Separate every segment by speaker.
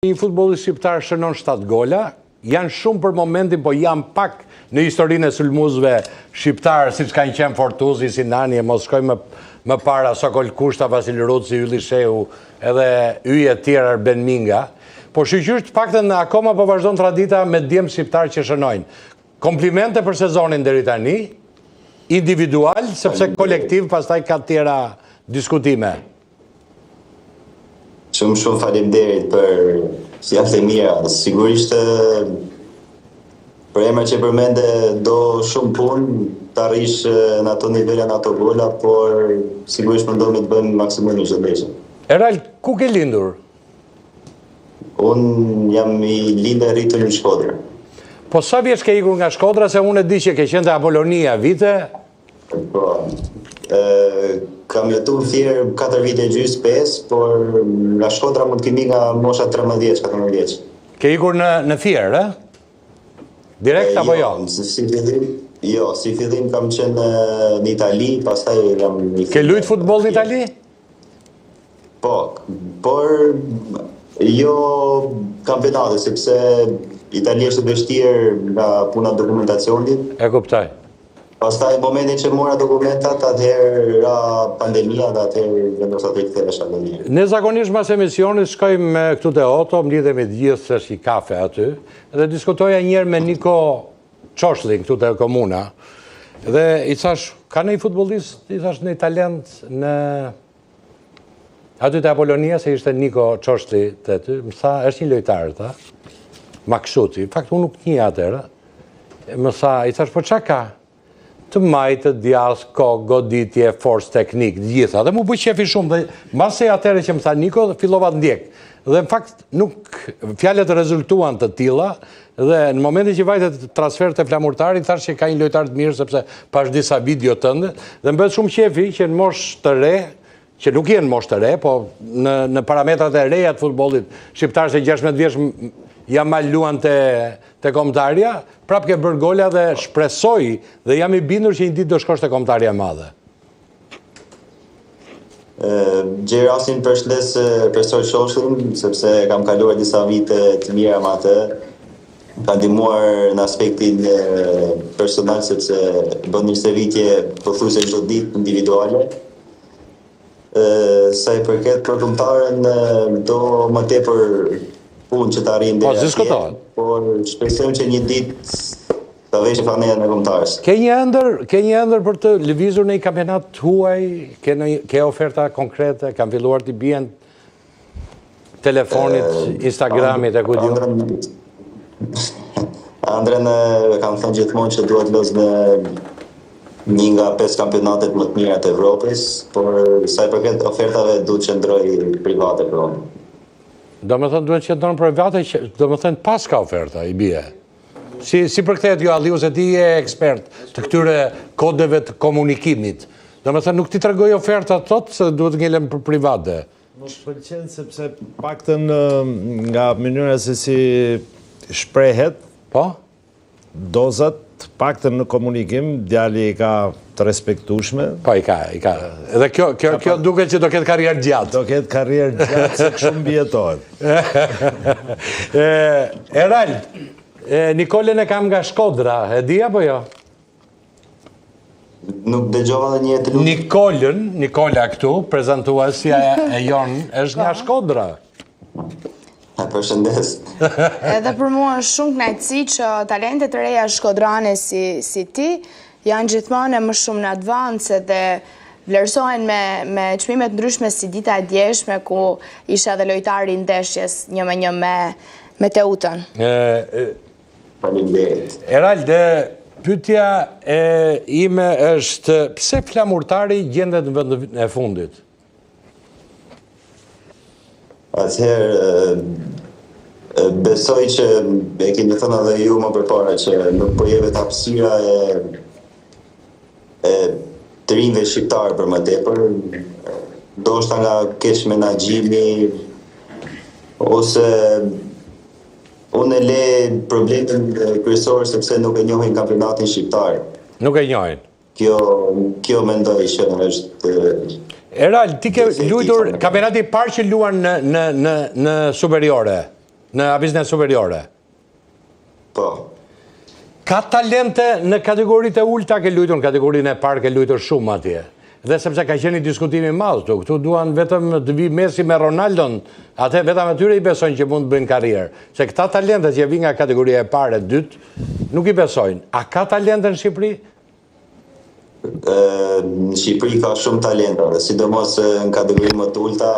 Speaker 1: Një futbollist shqiptar shënon 7 gola, janë shumë për momentin, po janë pak në historinë e sulmuesve shqiptar, siç kanë qenë Fortuzi, Sinani, mos shkojmë më para, Sokol Kushta, Vasil Ruci, Ylli Shehu, edhe yje të tjerë Arben Minga. Po shqyqysh të paktën akoma po vazhdon tradita me djemë shqiptar që shënojnë. Komplimente për sezonin deri tani, individual, sepse kolektiv pastaj ka tjera diskutime.
Speaker 2: Shumë faleminderit për fjalët e mira. Sigurisht për emra që përmende do shumë punë të arrish në ato nivele, në ato gola, por sigurisht mundohemi të bëjmë maksimumin çdo ndeshje.
Speaker 1: Erald, ku ke lindur?
Speaker 2: Unë jam i lindë rritur në Shkodër.
Speaker 1: Po sa vjeç ke ikur nga Shkodra, se unë e di që ke qenë te Apolonia vite?
Speaker 2: Po, kam jetu thjerë 4 vite e gjysë 5, por nga Shkodra mund kemi nga mosha 13-14 vjeç.
Speaker 1: Ke ikur në Fier, direkt apo jo?
Speaker 2: Si fillim kam qenë në Itali, pastaj jam në
Speaker 1: Ke lujt futboll në Itali?
Speaker 2: Po, por jo kampionate, sepse Italia është vështirë nga puna dokumentacionit.
Speaker 1: E kuptoj.
Speaker 2: Pastaj momentin që mora dokumentat, atëherë ra pandemia dhe atëherë vendosa të rikthehesh atë.
Speaker 1: Ne zakonisht mas emisionit shkojmë këtu te Oto, mlidhemi të gjithë se shi kafe aty, dhe diskutoja njerë me Niko Qoshlin këtu te komuna, dhe i thash, ka një futbollist, i thash një talent në aty te Apolonia, se ishte Niko Qoshli të ty, më tha, është një lojtar, ta, Maksuti, fakt unë nuk një atërë, më tha, i thash, po qa ka? Të majtë, djas, kokë, goditje, forcë, teknik, gjitha. Dhe mu bëj qefi shumë, dhe mbase atëre që më tha Niko, fillova të ndjek. Dhe në fakt, nuk fjallet rezultuan të tilla, dhe në momentin që vajtet transfer të flamurtarit, thash që ka një lojtar të mirë, sepse pash disa video tënde, dhe më bëhet shumë qefi që në mosh të re, që nuk jenë mosh të re, po në parametrat e reja të futbollit shqiptar se 16 vjeç jam mal luan të kombëtarja, prap ke bërë gola dhe shpresoj dhe jam i bindur që një ditë do shkosh të kombëtarja madhe.
Speaker 2: Gjej rastin për shles profesor Qoshlin, sepse kam kaluar disa vite të mira me atë. Ka ndihmuar në aspektin personal, sepse bën një stërvitje pothuajse çdo ditë individuale. Sa i përket për kombëtarën, do më tepër punë që të arrijmë deri atje, por shpresojmë që një ditë ta veshë fanela në kombëtarës.
Speaker 1: Ke një ëndër për të lëvizur në një kampionat huaj, ke oferta konkrete, kanë filluar të bien telefonit, Instagramit e ku diun.
Speaker 2: Andren kam thënë gjithmonë që duhet lëz në një nga 5 kampionatet më të mira të Evropës, por sa i përket ofertave duhet të qëndroj private për unë.
Speaker 1: Do më thënë duhet që të ndonë private, do më thënë pas ka oferta, i bie. Si përkthehet jo Alliu, se ti je ekspert të këtyre kodeve të komunikimit. Do më thënë nuk ti tregoj oferta tot, se duhet ngelen për private.
Speaker 3: Mos pëlqen sepse paktën nga mënyra se si shprehet,
Speaker 1: po?
Speaker 3: Dozat paktën në komunikim, djali i ka të respektueshme.
Speaker 1: Po, i ka. Edhe kjo duket që do ketë karrierë gjatë.
Speaker 3: Do ketë karrierë gjatë, se kështu mbijetohet.
Speaker 1: Erald, Nikolën e kam nga Shkodra, e di apo jo?
Speaker 2: Nuk dëgjova edhe një herë të lutem.
Speaker 1: Nikola këtu, prezantuesja e jon, është nga Shkodra.
Speaker 2: Përshëndes.
Speaker 4: Edhe për mua është shumë kënaqësi që talentet e reja shkodrane si ti janë gjithmonë më shumë në advance dhe vlerësohen me çmimet ndryshme si dita e djeshme ku isha dhe lojtari i ndeshjes 1-1 me Teutën.
Speaker 2: Faleminderit.
Speaker 1: Erald, pyetja ime është pse flamurtari gjendet në vendin e fundit?
Speaker 2: Atëherë, besoj që e keni thënë edhe ju më përpara që nuk po jepet hapësira e të rinjve shqiptarë për më tepër, ndoshta nga keq menaxhimi ose unë e le problemin kryesor sepse nuk e njohin kampionatin shqiptar.
Speaker 1: Nuk e njohin.
Speaker 2: Kjo mendoj që është
Speaker 1: Erald, ti ke luajtur kampionati i parë që luan në superiore. Në abiznes superiore.
Speaker 2: Po.
Speaker 1: Ka talente në kategoritë e ulta, ke luajtur në kategorinë e parë, ke luajtur shumë atje. Dhe sepse ka qenë një diskutimi i madh këtu duan vetëm të vi Messi me Ronaldon, atë vetëm atyre i besojnë që mund të bëjnë karrierë. Se këta talentet që vijnë nga kategoria e parë e dytë, nuk i besojnë. A ka talente në Shqipëri?
Speaker 2: Në Shqipëri ka shumë talenta, dhe sidomos në kategorinë më të ulta,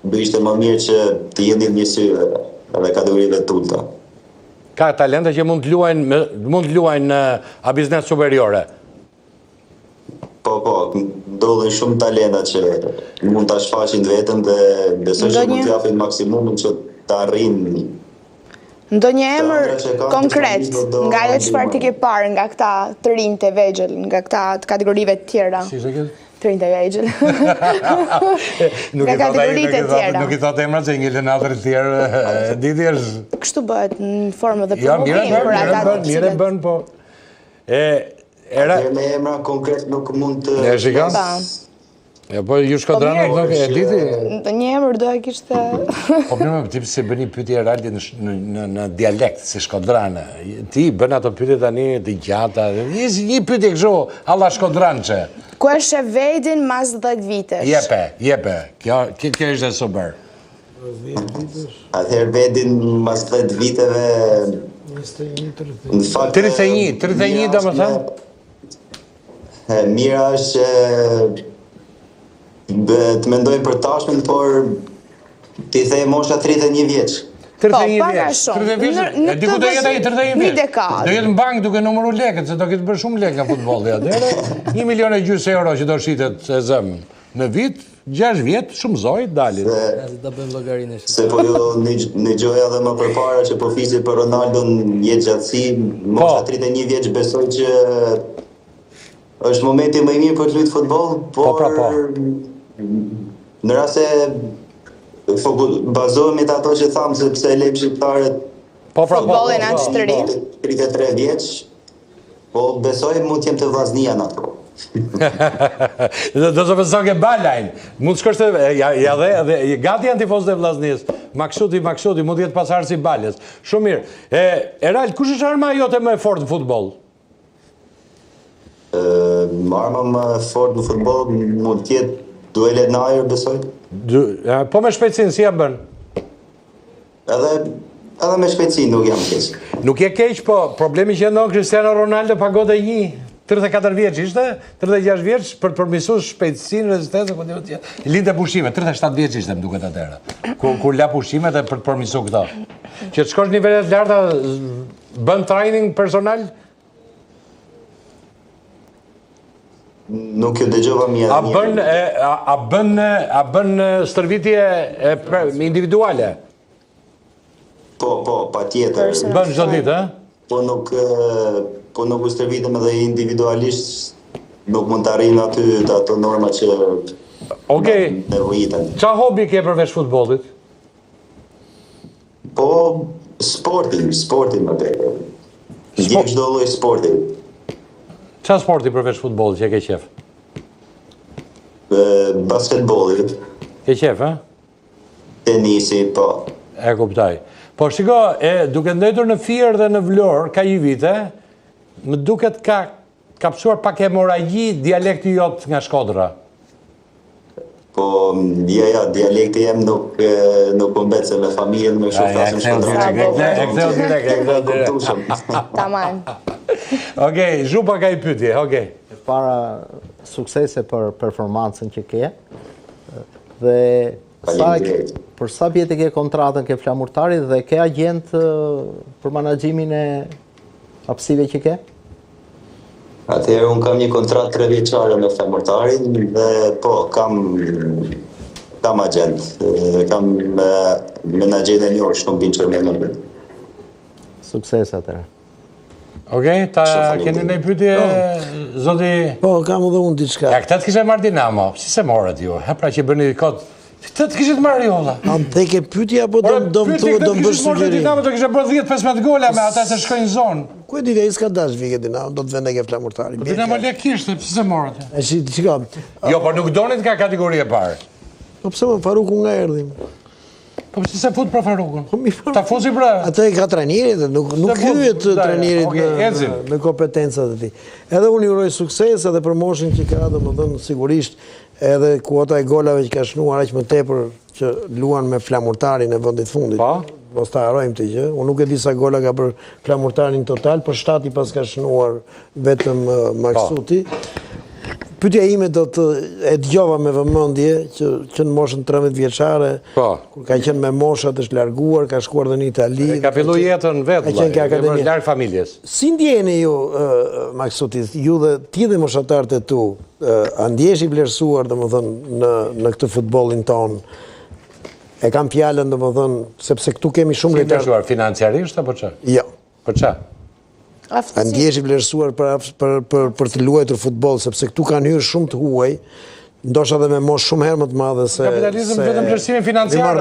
Speaker 2: do ishte më mirë që të jeni një sy edhe kategorive të ulta.
Speaker 1: Ka talente që mund të luajnë në abiznes superiore.
Speaker 2: Po, ndodhen shumë talenta që mund ta shfaqin vetëm dhe besoj që mund t'japin maksimumin që të arrijnë.
Speaker 4: Ndonjë emër konkret, nga ajo çfarë ti ke parë nga këta të rinj të vegjël, nga këta të kategorive të tjera.
Speaker 1: Si se këtë?
Speaker 4: Të rinj të vegjël.
Speaker 1: Nuk i thot emrat që ngjilen atër të tjerë, diti është...
Speaker 4: Kështu bëhet në formë dhe promovim për ata të cilët.
Speaker 1: Mire bën, po...
Speaker 2: Atëherë me emra konkret nuk mund të...
Speaker 1: E shikon? Ja, po ju Shkodranët nuk e diti...
Speaker 4: Një emër do e kishte...
Speaker 1: Po përme për tipë se bëni pyetje raldi në dialekt, si Shkodranë. Ti bën ato pyetje tani të gjata, një pyetje kështu, alla Shkodranëqe.
Speaker 4: Ku e shef Vedin mas 10 vitesh?
Speaker 1: Jepe, kjo ishte super.
Speaker 2: Atëherë Vedin mas 10 viteve...
Speaker 1: 31 do më thënë?
Speaker 2: Mira është që të mendojnë për tashmen, por ti the mosha 31 vjeç.
Speaker 1: 31 vjeç. 30 vjeç. Diku do jetë ai 31 vjeç. Do jetë në bankë duke numëru lekët, se do ketë bërë shumë lekë nga futbolli atëherë. 1,5 milion euro që do shitet e zëm në vit, 6 vjet, shumë zoj, dalit.
Speaker 2: Se po ju në gjoja dhe më përpara që po fisi për Ronaldon jetë gjatësi, mosha 31 vjeç besoj që është momenti më i mirë për të luajtur futboll, por në rast se bazohemi te ato që tham sepse e lejmë shqiptarët
Speaker 4: futbollin atë të ri.
Speaker 2: 33 vjeç, po besoj mund të jem të vllaznia në ato.
Speaker 1: Do të pëso ke balajnë. Mund të shkosh dhe gati janë tifozët e vllaznisë. Maksuti, mund të jetë pasardhës i Balës. Shumë mirë. Erald, kush është arma jote më e fortë në futboll?
Speaker 2: Arma më fort në futboll mund të jetë duelet në ajër, besoj.
Speaker 1: Po me shpejtësinë, si ja bën?
Speaker 2: Edhe me shpejtësinë nuk jam keq.
Speaker 1: Nuk je keq, po problemi që ndon Cristiano Ronaldo pagote 34 vjeç ishte, 36 vjeç për të përmirësuar shpejtësinë, rezistencën, lindë pushime, 37 vjeç ishte më duket atëherë. Kur la pushimet e për të përmirësuar këto. Që të shkosh nivele të larta, bën training personal?
Speaker 2: Nuk ju dëgjova mirë.
Speaker 1: A bën stërvitje individuale?
Speaker 2: Po, patjetër.
Speaker 1: Bën çdo ditë, ë?
Speaker 2: Po nuk u stërvitem edhe individualisht, nuk mund të arrijnë aty ato norma që nevojiten.
Speaker 1: Qa hobi ke përveç futbollit?
Speaker 2: Po, sportin më tepër. Ndjek çdo lloj sporti.
Speaker 1: Qa sporti përveç futbollit që ke qef?
Speaker 2: Basketbolli.
Speaker 1: Ke qef, ha?
Speaker 2: Tenisi, po.
Speaker 1: E kuptaj. Po shiko, duke ndëjtur në Fier dhe në Vlorë, ka një vite, më duket ka pësuar pak hemoragji dialekti jot nga Shkodra.
Speaker 2: Po, dialekti jem nuk pëmbet se me familjen me shuftasin Shkodranë.
Speaker 1: E ktheu direkt.
Speaker 4: Tamam.
Speaker 1: Okej, Zhupa ka i pyetje, okej.
Speaker 5: Para suksese për performancën që ke, dhe për sa vjetë ke kontratën ke flamurtarit dhe ke agent për menaxhimin e hapësive që ke?
Speaker 2: Atëherë unë kam një kontratë 3 vjeçare me flamurtarin dhe po, kam agent. Kam menaxherin e njërë, shumë binë që me më.
Speaker 5: Sukses atëherë.
Speaker 1: Okej, ta keni në pyetje, zoti...
Speaker 6: Po, kam edhe unë diçka.
Speaker 1: Ja, këta të kishe marrë Dinamo, si se morët ju? Pra që bëni kod... Këtë të kishit marrë jolla.
Speaker 6: Te ke pyetje apo do më bësh sugjerim?
Speaker 1: Dinamo do kishe bërë 10-15 gola me ata se shkojnë zonë.
Speaker 6: Ku e di ai s'ka dash vike Dinamo, do të vende ke flamurtari.
Speaker 1: Dinamo le kishte, pse se morët?
Speaker 6: E shikoj.
Speaker 1: Jo, por nuk donit nga kategori e parë.
Speaker 6: Po pse më Faruku nga erdhi?
Speaker 1: Po si se fut për Farukun? Ta fusi pra.
Speaker 6: Atë e ka trajnerit, nuk hyet trajnerit në kompetencat e tij. Edhe unë uroj sukses edhe për moshën që ka, domethënë sigurisht edhe kuota e golave që ka shnuar aq më tepër që luan me Flamurtarin e vendit fundit. Mos ta harrojmë këtë gjë. Unë nuk e di sa gola ka për Flamurtarin total, por 7 i pas ka shnuar vetëm Maksuti. Pyetja ime do të e dëgjova me vëmendje që në moshën 13 vjeçare, kur ka qenë me moshat është larguar, ka shkuar dhe në Itali.
Speaker 1: Ka filluar jetën vetë, larg familjes. Si
Speaker 6: ndjeni ju, Maksuti, ju dhe ti dhe moshatarët e tu, a ndjesh i vlerësuar domethënë në këtë futbollin ton? E kam fjalën domethënë sepse këtu kemi shumë
Speaker 1: lojtarë. Si vlerësuar financiarisht apo ç'a?
Speaker 6: Jo.
Speaker 1: Për ç'a?
Speaker 6: A ndjesh i vlerësuar për të luajtur futboll, sepse këtu kanë hyrë shumë të huaj, ndoshta edhe me moshë shumë herë më të madhe se
Speaker 1: kapitalizëm vetëm vlerësimin financiar.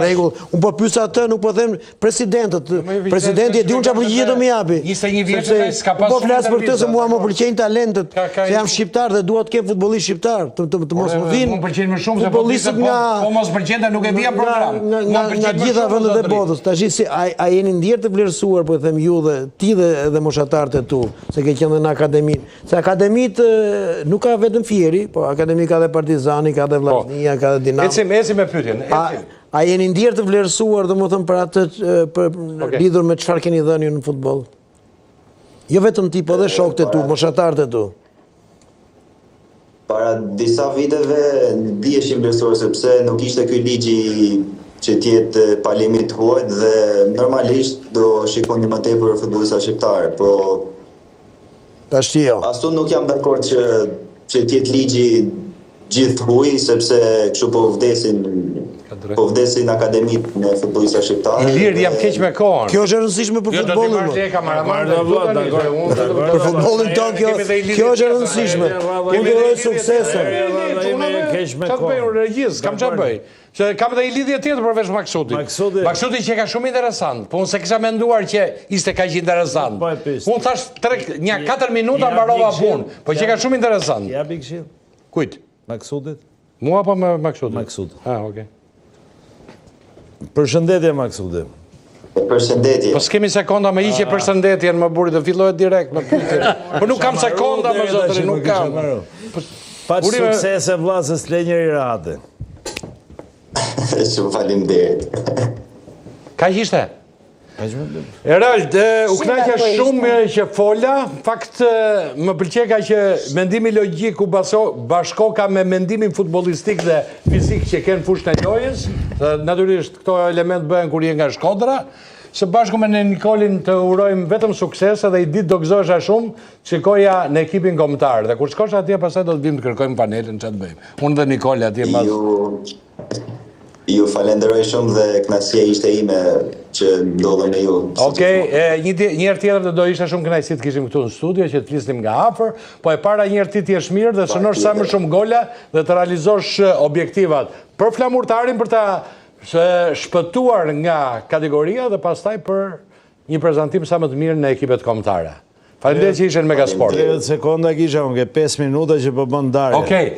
Speaker 6: Unë po pyes atë, nuk po them presidentët. Presidenti e diun çfarë përgjigje do më japi.
Speaker 1: 21 vjeç s'ka pasur.
Speaker 6: Po flas për këtë se mua më pëlqejnë talentet. Se jam shqiptar dhe dua të kem futbollist shqiptar, të mos më vinë.
Speaker 1: Më pëlqejnë më shumë se futbollistët po mos pëlqejnë nuk e vija program.
Speaker 6: Nga gjitha vendet e botës. Tash si a jeni ndjer të vlerësuar, po them ju dhe ti dhe moshatarët e tu, se ke qenë në akademinë. Se akademitë nuk ka vetëm Fieri, po akademi ka dhe Partizani, ka dhe Vllaznia, ka dhe Dinamo.
Speaker 1: Ecim me pyetjen.
Speaker 6: A jeni ndjer të vlerësuar domethënë për atë lidhur me çfarë keni dhënë në futboll? Jo vetëm ti, po dhe shokët e tu, moshatarët e tu.
Speaker 2: Para disa viteve ndiheshim vlerësuar sepse nuk ishte ky ligji që t'jetë pa limit huaj dhe normalisht do shikoni më tepër futbollista shqiptar, po
Speaker 6: tash jo.
Speaker 2: Ashtu nuk jam dakord që t'jetë ligji gjithë huaj, sepse kështu po vdesin akademit në futbollista shqiptar.
Speaker 1: Ilir, jam keq me kohën.
Speaker 6: Kjo është e rëndësishme për futbollin. Për futbollin ton kjo është e rëndësishme. Unë uroj suksese.
Speaker 1: Çfarë bëj unë regjis, kam çfarë bëj? Që kam edhe një lidhje tjetër përveç Maksutit. Maksuti që ka shumë interesant, po unë se kisha menduar që ishte kaq interesant. Unë thash 4 minuta mbarova punë, po që ka shumë interesant.
Speaker 3: Ja bi këshill.
Speaker 1: Kujt?
Speaker 3: Maksutit?
Speaker 1: Mua apo me Maksutit?
Speaker 3: Maksutit.
Speaker 1: Okej.
Speaker 3: Përshëndetje Maksutit.
Speaker 2: Përshëndetje.
Speaker 1: Po s'kemi sekonda me iqe përshëndetjen më buri, do fillohet direkt me pyetje. Po nuk kam sekonda më zotëri, nuk kam.
Speaker 3: Pa suksese vlla se s'le njëri rate.
Speaker 2: Shumë faleminderit.
Speaker 1: Ka ishte? Erald, u knaqja shumë që fola, fakt më pëlqeka që mendimi logjik u bashkoka me mendimin futbollistik dhe fizik që kenë fushën e lojës, natyrisht këto element bëhen kur je nga Shkodra, së bashku me Nikolin të urojmë vetëm sukses dhe i ditë do gëzohesha shumë shikoja në ekipin kombëtar dhe kur shkosh atje pastaj do të vim të kërkojmë panelin ç'a të bëjmë. Unë dhe Nikoli atje mas.
Speaker 2: Ju falenderoj shumë dhe kënaqësia ishte ime që ndodhem me ju.
Speaker 1: Okej, një herë tjetër do ishte shumë kënaqësi të kishim këtu në studio që të flisnim nga afër, po e para një herë ti t'jesh mirë dhe shënosh sa më shumë gola dhe të realizosh objektivat për Flamurtarin për ta shpëtuar nga kategoria dhe pastaj për një prezantim sa më të mirë në ekipet kombëtare. Faleminderit që ishen Megasport.
Speaker 3: 30 sekonda kisha, unë ke 5 minuta që po bën darje.
Speaker 1: Okej.